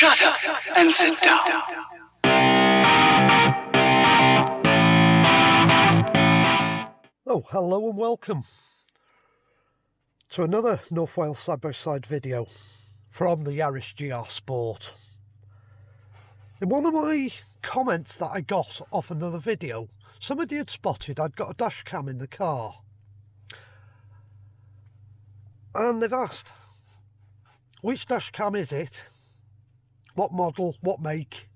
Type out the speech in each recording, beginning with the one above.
Shut up and sit down. Oh, hello and welcome to another North Wales side-by-side video from the Yaris GR Sport. In one of my comments that I got off another video, somebody had spotted I'd got a dash cam in the car. And they've asked, which dash cam is it? What model, what make,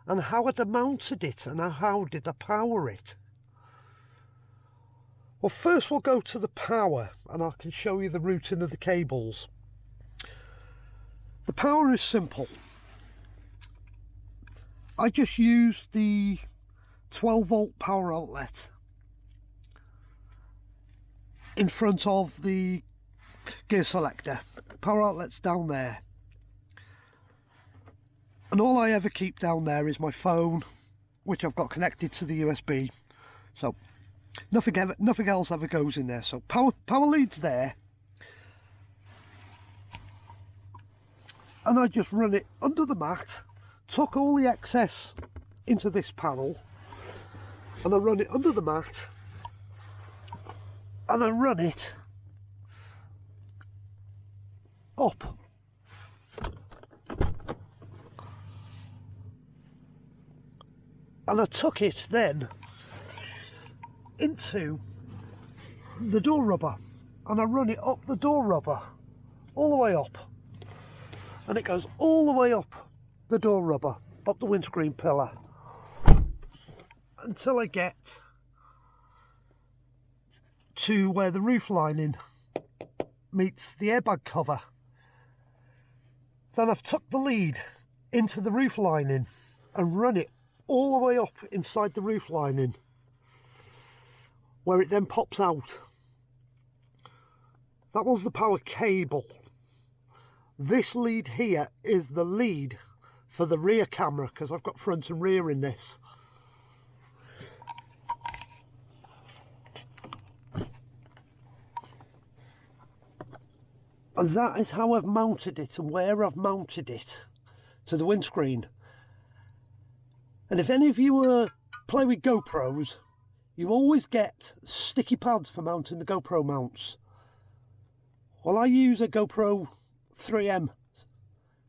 and how had I mounted it, and how did I power it? Well, first we'll go to the power, and I can show you the routing of the cables. The power is simple. I just use the 12-volt power outlet in front of the gear selector. Power outlet's down there. And all I ever keep down there is my phone, which I've got connected to the USB. So nothing else ever goes in there. So power lead's there. And I just run it under the mat, tuck all the excess into this panel, and I run it under the mat, and I run it up. And I tuck it then into the door rubber, and I run it up the door rubber all the way up, and it goes all the way up the door rubber, up the windscreen pillar, until I get to where the roof lining meets the airbag cover. Then I've tucked the lead into the roof lining and run it all the way up inside the roof lining, where it then pops out. That was the power cable. This lead here is the lead for the rear camera, because I've got front and rear in this. And that is how I've mounted it and where I've mounted it to the windscreen. And if any of you play with GoPros, you always get sticky pads for mounting the GoPro mounts. Well, I use a GoPro 3M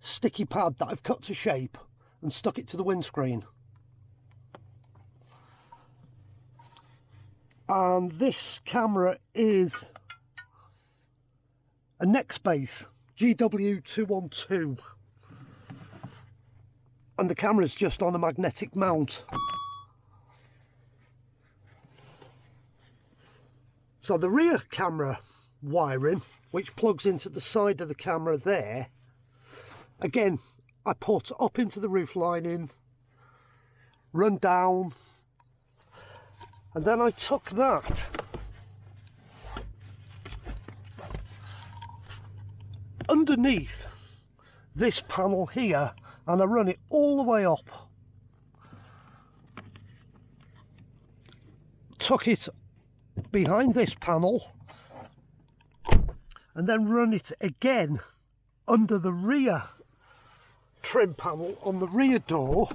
sticky pad that I've cut to shape and stuck it to the windscreen. And this camera is a nextbase GW212. And the camera's just on a magnetic mount. So the rear camera wiring, which plugs into the side of the camera there, again, I put up into the roof lining, run down, and then I took that underneath this panel here, and I run it all the way up, tuck it behind this panel, and then run it again under the rear trim panel on the rear door.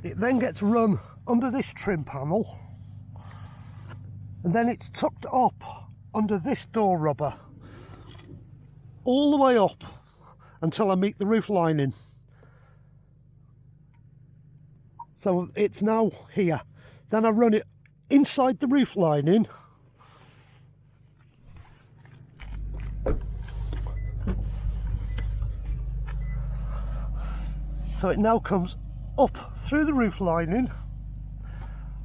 It then gets run under this trim panel, and then it's tucked up under this door rubber all the way up until I meet the roof lining. So it's now here. Then I run it inside the roof lining, so it now comes up through the roof lining,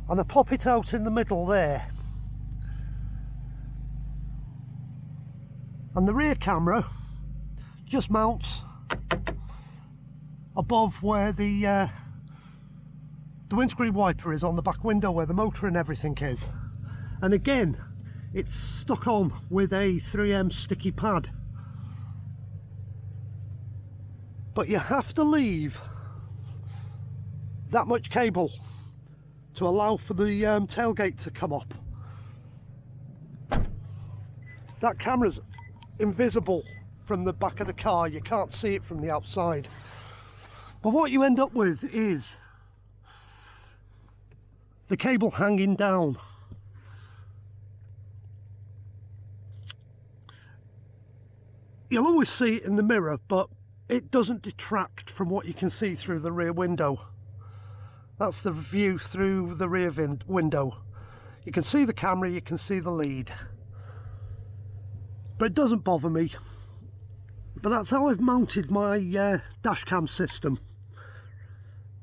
and I pop it out in the middle there. And the rear camera just mounts above where the windscreen wiper is on the back window, where the motor and everything is. And again, it's stuck on with a 3M sticky pad. But you have to leave that much cable to allow for the tailgate to come up. that camera's invisible from the back of the car. You can't see it from the outside. But what you end up with is the cable hanging down. You'll always see it in the mirror, but it doesn't detract from what you can see through the rear window. That's the view through the rear window. You can see the camera, you can see the lead. But it doesn't bother me. But that's how I've mounted my dash cam system.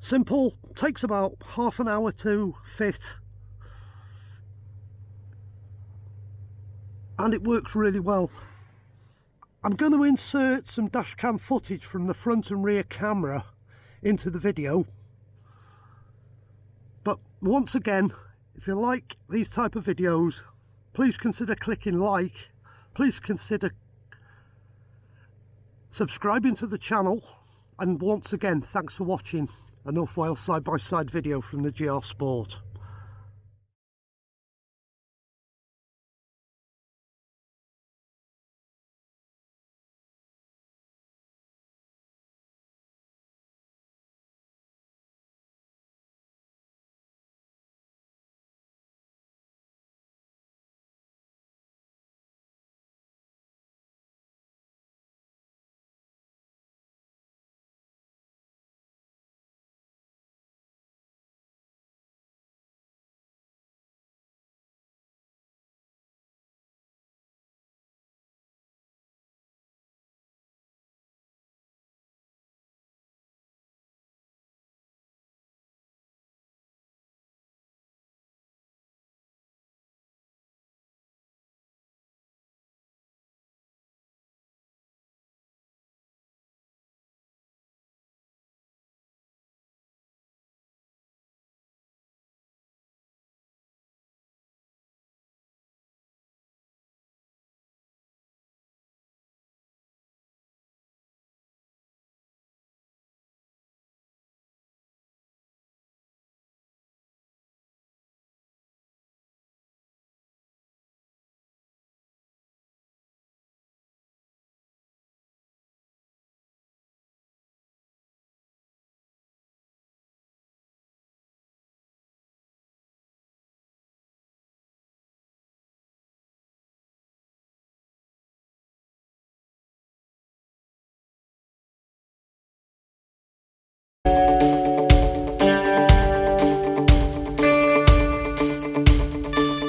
Simple, takes about half an hour to fit. And it works really well. I'm going to insert some dash cam footage from the front and rear camera into the video. But once again, if you like these type of videos, please consider clicking like. Please consider subscribing to the channel. And once again, thanks for watching an off-wheel side-by-side video from the GR Sport.